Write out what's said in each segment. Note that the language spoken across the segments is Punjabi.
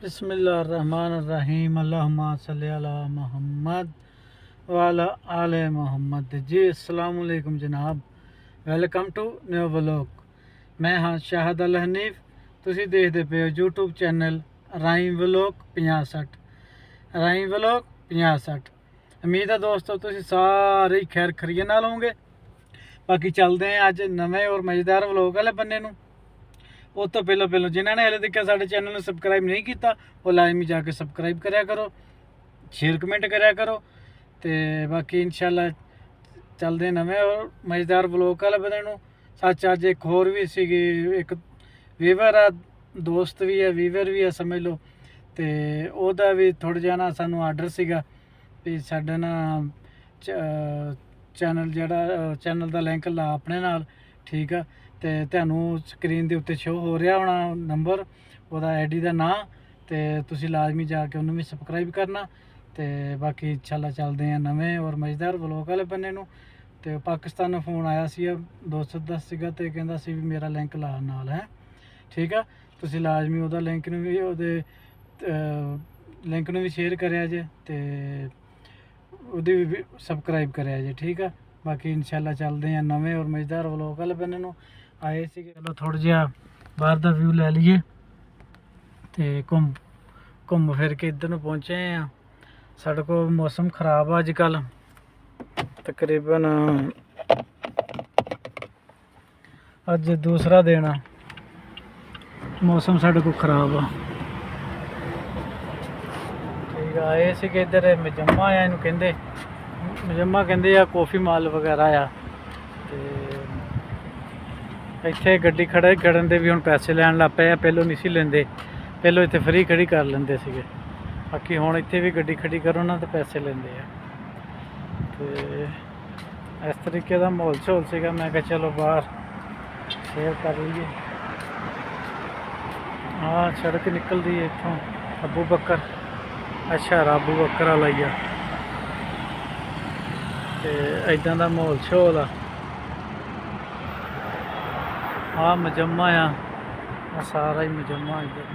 बिस्मिल्लाहिर्रहमानिर्रहीम अल्लाहुम्मा सल्ली अला मुहम्मद वाला आले मुहम्मद। जी अस्सलाम वालेकुम जनाब, वेलकम टू न्यू व्लॉग। मैं हाँ शाहद अल हनीफ। ਤੁਸੀਂ ਦੇਖਦੇ ਪਏ ਹੋ YouTube ਚੈਨਲ ਰਾਈਮ ਵਲੌਗ 5060 ਰਾਈਮ ਵਲੌਗ 5060। ਉਮੀਦ ਹੈ ਦੋਸਤੋ ਤੁਸੀਂ ਸਾਰੇ ਹੀ ਖੈਰ ਖਰੀਏ ਨਾਲ ਹੋਵੋਗੇ। ਬਾਕੀ ਚੱਲਦੇ ਹਾਂ ਅੱਜ ਨਵੇਂ ਔਰ ਮਜ਼ੇਦਾਰ ਵਲੌਗ ਵਾਲੇ ਬੰਨੇ ਨੂੰ। ਉਹ ਤੋਂ ਪਹਿਲਾਂ ਜਿਨ੍ਹਾਂ ਨੇ ਹਲੇ ਤੱਕ ਸਾਡੇ ਚੈਨਲ ਨੂੰ ਸਬਸਕ੍ਰਾਈਬ ਨਹੀਂ ਕੀਤਾ ਉਹ ਲਾਜ਼ਮੀ ਜਾ ਕੇ ਸਬਸਕ੍ਰਾਈਬ ਕਰਿਆ ਕਰੋ, ਸ਼ੇਅਰ ਕਮੈਂਟ ਕਰਿਆ ਕਰੋ। ਤੇ ਬਾਕੀ ਇਨਸ਼ਾਅੱਲਾ ਚੱਲਦੇ ਨਵੇਂ ਔਰ ਮਜ਼ੇਦਾਰ ਵਲੌਗ ਵਾਲੇ ਬੰਨੇ ਨੂੰ। ਸੱਚ ਅੱਜ ਇੱਕ ਹੋਰ ਵੀ ਸੀਗੀ, ਇੱਕ ਵੀਵਰ ਆ, ਦੋਸਤ ਵੀ ਹੈ, ਵੀਵਰ ਵੀ ਹੈ ਸਮਝ ਲਓ। ਤੇ ਉਹਦਾ ਵੀ ਥੋੜ੍ਹਾ ਜਿਹਾ ਨਾ ਸਾਨੂੰ ਆਰਡਰ ਸੀਗਾ ਵੀ ਸਾਡੇ ਨਾ ਚੈਨਲ ਦਾ ਲਿੰਕ ਲਾ ਆਪਣੇ ਨਾਲ, ਠੀਕ ਆ। ਤੇ ਤੁਹਾਨੂੰ ਸਕਰੀਨ ਦੇ ਉੱਤੇ ਸ਼ੋ ਹੋ ਰਿਹਾ ਹੋਣਾ ਨੰਬਰ, ਉਹਦਾ ਆਈਡੀ ਦਾ ਨਾਂ, ਤੇ ਤੁਸੀਂ ਲਾਜ਼ਮੀ ਜਾ ਕੇ ਉਹਨੂੰ ਵੀ ਸਬਸਕ੍ਰਾਈਬ ਕਰਨਾ। ਤੇ ਬਾਕੀ ਇਨਸ਼ਾਅੱਲਾ ਚੱਲਦੇ ਆ ਨਵੇਂ ਔਰ ਮਜ਼ੇਦਾਰ ਵਲੌਗ ਵਾਲੇ ਬੰਨੇ ਨੂੰ। ਤੇ ਪਾਕਿਸਤਾਨ ਨੂੰ ਫੋਨ ਆਇਆ ਸੀ, ਦੋਸਤ ਦਾ ਸੀਗਾ, ਤੇ ਕਹਿੰਦਾ ਸੀ ਵੀ ਮੇਰਾ ਲਿੰਕ ਲਾ ਨਾਲ ਹੈ, ਠੀਕ ਆ। ਤੁਸੀਂ ਲਾਜ਼ਮੀ ਉਹਦਾ ਲਿੰਕ ਨੂੰ ਵੀ ਵੀ ਸ਼ੇਅਰ ਕਰਿਆ ਜੇ ਤੇ ਉਹਦੀ ਵੀ ਸਬਸਕ੍ਰਾਈਬ ਕਰਿਆ ਜੇ, ਠੀਕ ਆ। ਬਾਕੀ ਇਨਸ਼ਾਅੱਲਾ ਚੱਲਦੇ ਆ ਨਵੇਂ ਔਰ ਮਜ਼ੇਦਾਰ ਵਲੌਗ ਵਾਲੇ ਬੰਨੇ ਨੂੰ। ਆਏ ਸੀਗੇ, ਚਲੋ ਥੋੜ੍ਹਾ ਜਿਹਾ ਬਾਹਰ ਦਾ ਵਿਊ ਲੈ ਲਈਏ। ਤੇ ਘੁੰਮ ਫਿਰ ਕੇ ਇੱਧਰ ਨੂੰ ਪਹੁੰਚੇ ਆ। ਸਾਡੇ ਕੋਲ ਮੌਸਮ ਖ਼ਰਾਬ ਆ ਅੱਜ ਕੱਲ੍ਹ, ਤਕਰੀਬਨ ਅੱਜ ਦੂਸਰਾ ਦਿਨ ਆ, ਮੌਸਮ ਸਾਡੇ ਕੋਲ ਖ਼ਰਾਬ ਆ, ਠੀਕ ਆ। ਆਏ ਸੀਗੇ ਇੱਧਰ ਮਜੰਮਾ ਆ, ਇਹਨੂੰ ਕਹਿੰਦੇ ਮਜੰਮਾ ਕਹਿੰਦੇ ਆ, ਕਾਫੀ ਮਾਲ ਵਗੈਰਾ ਆ। ਤੇ ਇੱਥੇ ਗੱਡੀ ਖੜਨ ਦੇ ਵੀ ਹੁਣ ਪੈਸੇ ਲੈਣ ਲੱਗ ਪਏ ਆ, ਪਹਿਲੋਂ ਨਹੀਂ ਸੀ ਲੈਂਦੇ, ਪਹਿਲੋਂ ਇੱਥੇ ਫ੍ਰੀ ਖੜੀ ਕਰ ਲੈਂਦੇ ਸੀਗੇ। ਬਾਕੀ ਹੁਣ ਇੱਥੇ ਵੀ ਗੱਡੀ ਖੜੀ ਕਰੋ ਨਾ ਤਾਂ ਪੈਸੇ ਲੈਂਦੇ ਆ। ਤੇ ਇਸ ਤਰੀਕੇ ਦਾ ਮਾਹੌਲ ਸ਼ੋਲ ਸੀਗਾ, ਮੈਂ ਕਿਹਾ ਚਲੋ ਬਾਹਰ ਸ਼ੇਅਰ ਕਰ ਲਈਏ। ਹਾਂ ਸੜਕ ਨਿਕਲਦੀ ਹੈ ਇੱਥੋਂ ਅੱਬੂ ਬੱਕਰ, ਅੱਛਾ ਅੱਬੂ ਬੱਕਰ ਵਾਲਾ ਹੀ ਆ। ਤੇ ਇੱਦਾਂ ਦਾ ਮਾਹੌਲ ਸ਼ੋਲ ਆ। ਆਹ ਮਜੰਮਾ ਆ ਸਾਰਾ ਹੀ ਮਜੰਮਾ, ਇੱਧਰ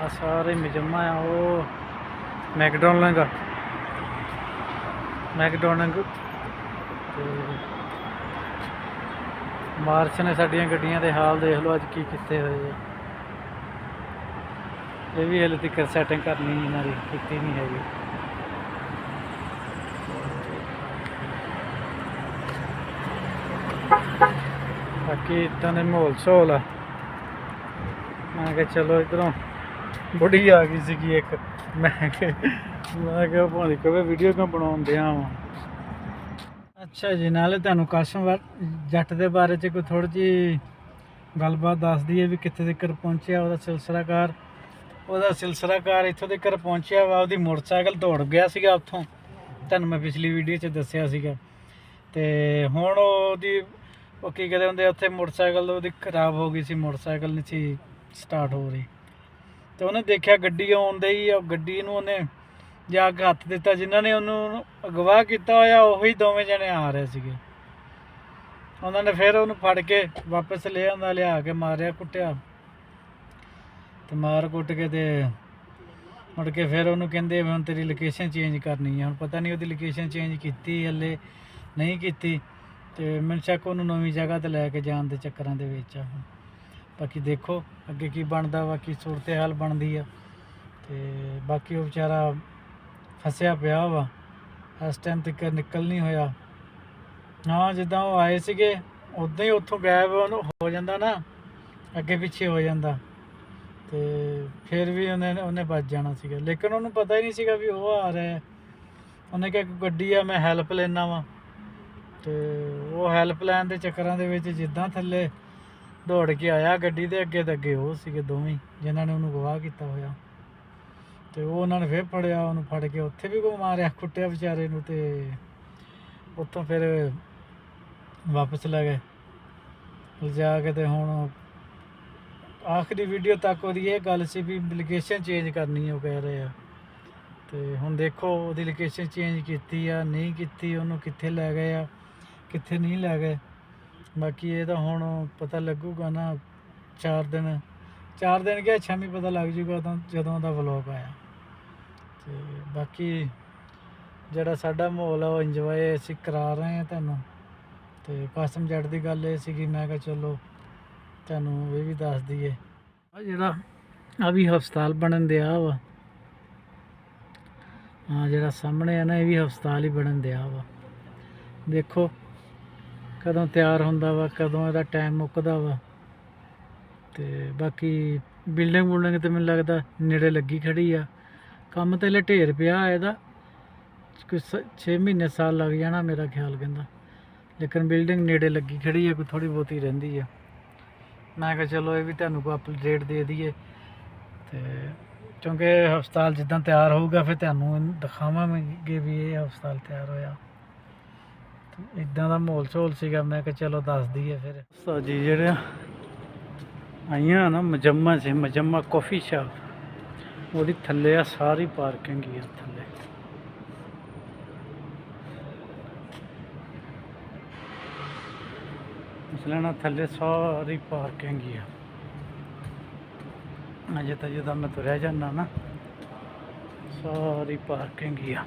ਆ ਸਾਰਾ ਹੀ ਮਜੰਮਾ ਆ। ਉਹ ਮੈਕਡੋਨਲਡ ਤੇ ਮਾਰਚ ਨੇ ਸਾਡੀਆਂ ਗੱਡੀਆਂ ਦੇ ਹਾਲ ਦੇਖ ਲਓ ਅੱਜ ਕੀ ਕੀਤੇ ਹੋਏ ਆ। ਇਹ ਵੀ ਹਲੇ ਤੱਕ ਸੈਟਿੰਗ ਕਰਨੀ ਇਹਨਾਂ ਦੀ ਕੀਤੀ ਨਹੀਂ ਹੈਗੀ। ਬਾਕੀ ਇੱਦਾਂ ਦੇ ਮਾਹੌਲ ਸ਼ੋਲ ਆ। ਮੈਂ ਕਿਹਾ ਚਲੋ ਇੱਧਰੋਂ ਬੁੜੀ ਆ ਗਈ ਸੀਗੀ ਇੱਕ, ਮੈਂ ਕਿਹਾ ਭਾਵੇਂ ਕਵੇ ਵੀਡੀਓ ਕਿਉਂ ਬਣਾਉਣ ਦਿਆਂ ਵਾਂ। ਅੱਛਾ ਜੀ, ਨਾਲੇ ਤੁਹਾਨੂੰ ਕਸਮ ਜੱਟ ਦੇ ਬਾਰੇ 'ਚ ਕੋਈ ਥੋੜ੍ਹੀ ਜਿਹੀ ਗੱਲਬਾਤ ਦੱਸ ਦਈਏ ਵੀ ਕਿੱਥੇ ਤੱਕ ਪਹੁੰਚਿਆ ਉਹਦਾ ਸਿਲਸਿਲਾਕਾਰ ਇੱਥੋਂ ਤੱਕ ਪਹੁੰਚਿਆ ਵਾ। ਉਹਦੀ ਮੋਟਰਸਾਈਕਲ ਦੌੜ ਗਿਆ ਸੀਗਾ ਉੱਥੋਂ, ਤੁਹਾਨੂੰ ਮੈਂ ਪਿਛਲੀ ਵੀਡੀਓ 'ਚ ਦੱਸਿਆ ਸੀਗਾ। ਤੇ ਹੁਣ ਉਹ ਕੀ ਕਹਿੰਦੇ ਹੁੰਦੇ, ਉੱਥੇ ਮੋਟਰਸਾਈਕਲ ਉਹਦੀ ਖਰਾਬ ਹੋ ਗਈ ਸੀ, ਮੋਟਰਸਾਈਕਲ ਨਹੀਂ ਸੀ ਸਟਾਰਟ ਹੋ ਰਹੀ। ਤੇ ਉਹਨੇ ਦੇਖਿਆ ਗੱਡੀ ਆਉਂਦੀ ਹੀ, ਗੱਡੀ ਨੂੰ ਉਹਨੇ ਜਾ ਕੇ ਹੱਥ ਦਿੱਤਾ। ਜਿਨ੍ਹਾਂ ਨੇ ਉਹਨੂੰ ਅਗਵਾ ਕੀਤਾ ਹੋਇਆ ਉਹੀ ਦੋਵੇਂ ਜਣੇ ਆ ਰਹੇ ਸੀਗੇ। ਉਹਨਾਂ ਨੇ ਫਿਰ ਉਹਨੂੰ ਫੜ ਕੇ ਵਾਪਸ ਲੈ ਆਉਂਦਾ, ਲਿਆ ਕੇ ਮਾਰਿਆ ਕੁੱਟਿਆ, ਤੇ ਮਾਰ ਕੁੱਟ ਕੇ ਤੇ ਮੁੜ ਕੇ ਫਿਰ ਉਹਨੂੰ ਕਹਿੰਦੇ ਹੁਣ ਤੇਰੀ ਲੋਕੇਸ਼ਨ ਚੇਂਜ ਕਰਨੀ ਹੈ। ਹੁਣ ਪਤਾ ਨਹੀਂ ਉਹਦੀ ਲੋਕੇਸ਼ਨ ਚੇਂਜ ਕੀਤੀ ਹਲੇ ਨਹੀਂ ਕੀਤੀ, ਤੇ ਮੈਨੂੰ ਸ਼ੱਕ ਉਹਨੂੰ ਨਵੀਂ ਜਗ੍ਹਾ 'ਤੇ ਲੈ ਕੇ ਜਾਣ ਦੇ ਚੱਕਰਾਂ ਦੇ ਵਿੱਚ ਆ। ਬਾਕੀ ਦੇਖੋ ਅੱਗੇ ਕੀ ਬਣਦਾ, ਬਾਕੀ ਸੂਰਤ ਹਾਲ ਬਣਦੀ ਆ। ਤੇ ਬਾਕੀ ਉਹ ਵਿਚਾਰਾ ਫਸਿਆ ਪਿਆ ਵਾ, ਇਸ ਟਾਈਮ ਤੱਕ ਨਿਕਲ ਨਹੀਂ ਹੋਇਆ। ਹਾਂ ਜਿੱਦਾਂ ਉਹ ਆਏ ਸੀਗੇ ਉੱਦਾਂ ਹੀ ਉੱਥੋਂ ਗਾਇਬ ਉਹਨੂੰ ਹੋ ਜਾਂਦਾ ਨਾ, ਅੱਗੇ ਪਿੱਛੇ ਹੋ ਜਾਂਦਾ, ਤੇ ਫਿਰ ਵੀ ਉਹਨੇ ਬਚ ਜਾਣਾ ਸੀਗਾ। ਲੇਕਿਨ ਉਹਨੂੰ ਪਤਾ ਹੀ ਨਹੀਂ ਸੀਗਾ ਵੀ ਉਹ ਆ ਰਿਹਾ। ਉਹਨੇ ਕਿਹਾ ਗੱਡੀ ਆ, ਮੈਂ ਹੈਲਪ ਲੈਣਾ ਵਾ। ਤੇ ਉਹ ਹੈਲਪ ਲੈਣ ਦੇ ਚੱਕਰਾਂ ਦੇ ਵਿੱਚ ਜਿੱਦਾਂ ਥੱਲੇ ਦੌੜ ਕੇ ਆਇਆ ਗੱਡੀ ਦੇ ਅੱਗੇ, ਤੇ ਅੱਗੇ ਉਹ ਸੀਗੇ ਦੋਵੇਂ ਜਿਨ੍ਹਾਂ ਨੇ ਉਹਨੂੰ ਗਵਾਹ ਕੀਤਾ ਹੋਇਆ। ਤੇ ਉਹ ਉਹਨਾਂ ਨੇ ਫਿਰ ਫੜਿਆ, ਉਹਨੂੰ ਫੜ ਕੇ ਉੱਥੇ ਵੀ ਮਾਰਿਆ ਕੁੱਟਿਆ ਵਿਚਾਰੇ ਨੂੰ। ਤੇ ਉੱਥੋਂ ਫਿਰ ਵਾਪਸ ਲੈ ਗਏ ਲਿਜਾ ਕੇ। ਤੇ ਹੁਣ ਆਖਰੀ ਵੀਡੀਓ ਤੱਕ ਉਹਦੀ ਇਹ ਗੱਲ ਸੀ ਵੀ ਲੋਕੇਸ਼ਨ ਚੇਂਜ ਕਰਨੀ, ਉਹ ਕਹਿ ਰਹੇ ਆ। ਤੇ ਹੁਣ ਦੇਖੋ ਉਹਦੀ ਲੋਕੇਸ਼ਨ ਚੇਂਜ ਕੀਤੀ ਆ ਨਹੀਂ ਕੀਤੀ, ਉਹਨੂੰ ਕਿੱਥੇ ਲੈ ਗਏ ਆ ਕਿੱਥੇ ਨਹੀਂ ਲੈ ਗਏ। ਬਾਕੀ ਇਹ ਤਾਂ ਹੁਣ ਪਤਾ ਲੱਗੂਗਾ ਨਾ, 4 ਦਿਨ 4 ਦਿਨ ਗਿਆ, ਸ਼ਾਮੀ ਪਤਾ ਲੱਗ ਜੂਗਾ ਉਦੋਂ ਜਦੋਂ ਦਾ ਵਲੋਗ ਆਇਆ। ਤੇ ਬਾਕੀ ਜਿਹੜਾ ਸਾਡਾ ਮਾਹੌਲ ਆ ਉਹ ਇੰਜੋਏ ਅਸੀਂ ਕਰਾ ਰਹੇ ਹਾਂ ਤੁਹਾਨੂੰ। ਤੇ ਕਸਮ ਜੱਟ ਦੀ ਗੱਲ ਇਹ ਸੀਗੀ, ਮੈਂ ਕਿਹਾ ਚਲੋ ਤੁਹਾਨੂੰ ਇਹ ਵੀ ਦੱਸ ਦਈਏ। ਆ ਜਿਹੜਾ ਆ ਵੀ ਹਸਪਤਾਲ ਬਣਨ ਦਿਆ ਵਾ, ਹਾਂ ਜਿਹੜਾ ਸਾਹਮਣੇ ਆ ਨਾ, ਇਹ ਵੀ ਹਸਪਤਾਲ ਹੀ ਬਣਨ ਦਿਆ ਵਾ। ਦੇਖੋ ਕਦੋਂ ਤਿਆਰ ਹੁੰਦਾ ਵਾ, ਕਦੋਂ ਇਹਦਾ ਟਾਈਮ ਮੁੱਕਦਾ ਵਾ। ਤੇ ਬਾਕੀ ਬਿਲਡਿੰਗ ਤੇ ਮੈਨੂੰ ਲੱਗਦਾ ਨੇੜੇ ਲੱਗੀ ਖੜੀ ਆ। ਕੰਮ ਤੇ ਲੈ ਢੇਰ ਪਿਆ ਇਹਦਾ, ਕੁਛ 6 ਮਹੀਨੇ ਸਾਲ ਲੱਗ ਜਾਣਾ ਮੇਰਾ ਖਿਆਲ ਕਹਿੰਦਾ, ਲੇਕਿਨ ਬਿਲਡਿੰਗ ਨੇੜੇ ਲੱਗੀ ਖੜੀ ਆ, ਕੋਈ ਥੋੜੀ ਬਹੁਤੀ ਰਹਿੰਦੀ ਆ। ਮੈਂ ਕਿਹਾ ਚਲੋ ਇਹ ਵੀ ਤੁਹਾਨੂੰ ਕੋਈ ਅਪਡੇਟ ਦੇ ਦਈਏ। ਤੇ ਕਿਉਂਕਿ ਹਸਪਤਾਲ ਜਿੱਦਾਂ ਤਿਆਰ ਹੋਊਗਾ ਫਿਰ ਤੁਹਾਨੂੰ ਦਿਖਾਵਾਂਗੇ ਵੀ ਇਹ ਹਸਪਤਾਲ ਤਿਆਰ ਹੋਇਆ। ਇੱਦਾਂ ਦਾ ਮਾਹੌਲ ਸ਼ੋਲ ਸੀਗਾ, ਮੈਂ ਕਿਹਾ ਚਲੋ ਦੱਸ ਦਈਏ। ਫਿਰ ਉਸਤਾਦ ਜੀ ਜਿਹੜੇ ਆਈਆਂ ਨਾ ਮਜੰਮਾ ਕਾਫੀ ਸ਼ਾਪ, ਉਹਦੀ ਥੱਲੇ ਆ ਸਾਰੀ ਪਾਰਕਿੰਗ ਹੀ ਆ ਥੱਲੇ। ਇਸ ਲੈਣਾ ਥੱਲੇ ਸਾਰੀ ਪਾਰਕਿੰਗ ਹੀ ਆ। ਅਜੇ ਤਾਂ ਜਿੱਦਾਂ ਮੈਂ ਤੁਰਿਆ ਜਾਂਦਾ ਨਾ, ਸਾਰੀ ਪਾਰਕਿੰਗ ਹੀ ਆ।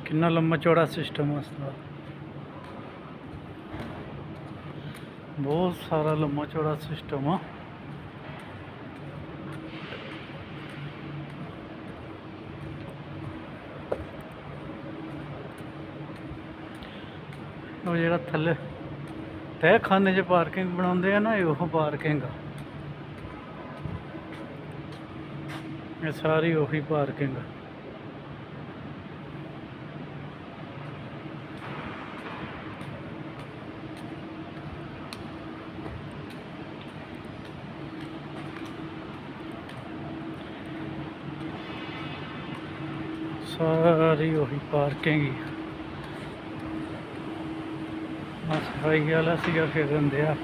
ਕਿੰਨਾ ਲੰਮਾ ਚੌੜਾ ਸਿਸਟਮ ਆ, ਬਹੁਤ ਸਾਰਾ ਲੰਮਾ ਚੌੜਾ ਸਿਸਟਮ ਆ। ਉਹ ਜਿਹੜਾ ਥੱਲੇ ਤਹਿਖਾਨੇ 'ਚ ਪਾਰਕਿੰਗ ਬਣਾਉਂਦੇ ਆ ਨਾ, ਇਹ ਉਹ ਪਾਰਕਿੰਗ ਆ। ਇਹ ਸਾਰੀ ਉਹੀ ਪਾਰਕਿੰਗ ਆ। ਸਾਰੀ ਉਹੀ ਪਾਰਕਿੰਗ ਹੀ। ਸਫਾਈ ਵਾਲਾ ਸੀਗਾ ਫਿਰਨ ਦਿਆ।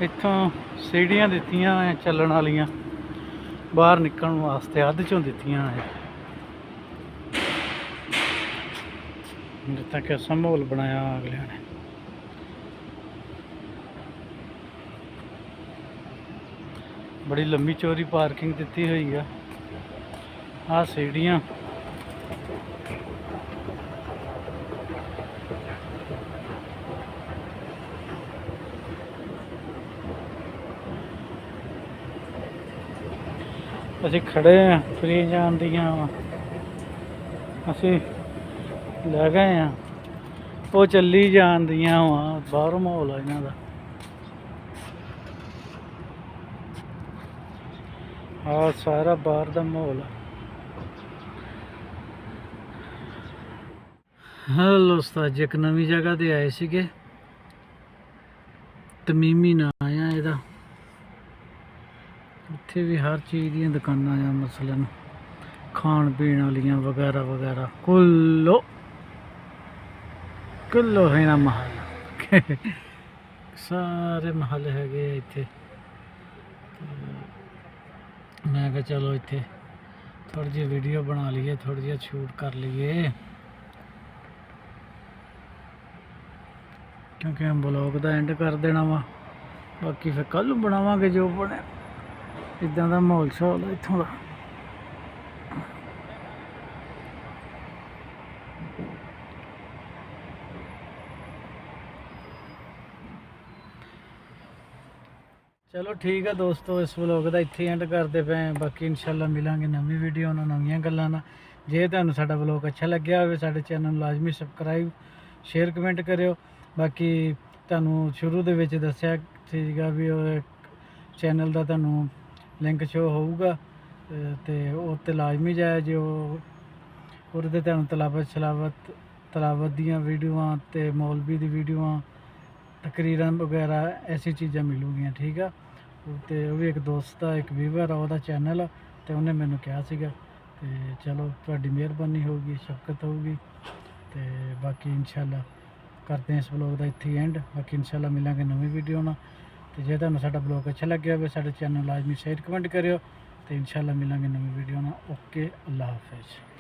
ਇੱਥੋਂ ਸੀੜੀਆਂ ਦਿੱਤੀਆਂ ਚੱਲਣ ਵਾਲੀਆਂ, ਬਾਹਰ ਨਿਕਲਣ ਵਾਸਤੇ ਅੱਧ ਚੋਂ ਦਿੱਤੀਆਂ ਹੈ, ਜਿੱਦਾਂ ਕਿ ਮਾਹੌਲ ਬਣਾਇਆ ਅਗਲਿਆਂ ਨੇ। ਬੜੀ ਲੰਮੀ ਚੌੜੀ ਪਾਰਕਿੰਗ ਦਿੱਤੀ ਹੋਈ ਆ। ਆਹ ਸੀੜੀਆਂ ਅਸੀਂ ਖੜੇ ਆ, ਫਰੀ ਜਾਣ ਦੀਆਂ ਵਾ, ਅਸੀਂ ਲੈ ਗਏ ਆ, ਉਹ ਚੱਲੀ ਜਾਣ ਦੀਆਂ ਵਾ। ਬਾਹਰੋਂ ਮਾਹੌਲ ਆ ਇਹਨਾਂ ਦਾ। ਆ ਸਾਰਾ ਬਾਹਰ ਦਾ ਮਾਹੌਲ ਆ। ਹੈਲੋ ਉਸਤਾਦ ਜੀ, ਇੱਕ ਨਵੀਂ ਜਗ੍ਹਾ ਤੇ ਆਏ ਸੀਗੇ, ਤਮੀਮੀ ਨਾਂ ਆ ਇਹਦਾ। ਇੱਥੇ ਵੀ ਹਰ ਚੀਜ਼ ਦੀਆਂ ਦੁਕਾਨਾਂ ਆ, ਮਸਲਨ ਖਾਣ ਪੀਣ ਵਾਲੀਆਂ ਵਗੈਰਾ ਵਗੈਰਾ। ਕੁੱਲੋ ਹੈ ਨਾ ਮਹੱਲ, ਸਾਰੇ ਮਹੱਲ ਹੈਗੇ ਆ ਇੱਥੇ। ਮੈਂ ਕਿਹਾ ਚਲੋ ਇੱਥੇ ਥੋੜੀ ਜਿਹੀ ਵੀਡੀਓ ਬਣਾ ਲਈਏ, ਥੋੜੀ ਜਿਹੀ ਸ਼ੂਟ ਕਰ ਲਈਏ, ਕਿਉਂਕਿ हम ਬਲੌਗ ਦਾ ਐਂਡ ਕਰ ਦੇਣਾ ਵਾ। ਬਾਕੀ ਫਿਰ ਕੱਲ੍ਹ ਨੂੰ ਬਣਾਵਾਂਗੇ ਜੋ ਬਣਿਆ। ਇੱਦਾਂ ਦਾ ਮਾਹੌਲ ਸ਼ੌਲ ਇੱਥੋਂ ਦਾ। ਚਲੋ ਠੀਕ ਹੈ ਦੋਸਤੋ, ਇਸ ਵਲੋਗ ਦਾ ਇੱਥੇ ਐਂਡ ਕਰਦੇ ਪਏ। ਬਾਕੀ ਇਨਸ਼ਾਅੱਲਾ ਮਿਲਾਂਗੇ ਨਵੀਂ ਵੀਡੀਓ ਨਾਲ, ਨਵੀਆਂ ਗੱਲਾਂ ਨਾਲ। ਜੇ ਤੁਹਾਨੂੰ ਸਾਡਾ ਵਲੋਗ ਅੱਛਾ ਲੱਗਿਆ ਹੋਵੇ, ਸਾਡੇ ਚੈਨਲ ਨੂੰ ਲਾਜ਼ਮੀ ਸਬਸਕ੍ਰਾਈਬ, ਸ਼ੇਅਰ, ਕਮੈਂਟ ਕਰਿਓ। ਬਾਕੀ ਤੁਹਾਨੂੰ ਸ਼ੁਰੂ ਦੇ ਵਿੱਚ ਦੱਸਿਆ ਸੀਗਾ ਵੀ ਉਹ ਚੈਨਲ ਦਾ ਤੁਹਾਨੂੰ ਲਿੰਕ ਸ਼ੋ ਹੋਊਗਾ, ਤੇ ਉਹ 'ਤੇ ਲਾਜ਼ਮੀ ਜਾਏ। ਜੋ ਉਹਦੇ 'ਤੇ ਤੁਹਾਨੂੰ ਤਲਾਵਤ ਦੀਆਂ ਵੀਡੀਓਆਂ ਅਤੇ ਮੌਲਵੀ ਦੀ ਵੀਡੀਓਆਂ, ਤਕਰੀਰਾਂ ਵਗੈਰਾ ਐਸੀ ਚੀਜ਼ਾਂ ਮਿਲੂਗੀਆਂ, ਠੀਕ ਆ। ਅਤੇ ਉਹ ਵੀ ਇੱਕ ਦੋਸਤ ਦਾ, ਇੱਕ ਵੀਵਰ ਆ, ਉਹਦਾ ਚੈਨਲ ਆ, ਅਤੇ ਉਹਨੇ ਮੈਨੂੰ ਕਿਹਾ ਸੀਗਾ। ਅਤੇ ਚਲੋ ਤੁਹਾਡੀ ਮਿਹਰਬਾਨੀ ਹੋਊਗੀ, ਸ਼ਫਕਤ ਹੋਊਗੀ। ਅਤੇ ਬਾਕੀ ਇਨਸ਼ਾਅੱਲਾ ਕਰਦੇ ਹਾਂ ਇਸ ਬਲੌਗ ਦਾ ਇੱਥੇ ਐਂਡ। ਬਾਕੀ ਇਨਸ਼ਾਅੱਲਾ ਮਿਲਾਂਗੇ ਨਵੀਂ ਵੀਡੀਓ ਨਾਲ। ਅਤੇ ਜੇ ਤੁਹਾਨੂੰ ਸਾਡਾ ਬਲੌਗ ਅੱਛਾ ਲੱਗਿਆ ਹੋਵੇ, ਸਾਡੇ ਚੈਨਲ ਨੂੰ ਲਾਜ਼ਮੀ ਸ਼ੇਅਰ, ਕਮੈਂਟ ਕਰਿਓ। ਤੇ ਇਨਸ਼ਾਅੱਲਾ ਮਿਲਾਂਗੇ ਨਵੀਂ ਵੀਡੀਓ ਨਾਲ। ਓਕੇ, ਅੱਲਾ ਹਾਫਿਜ਼।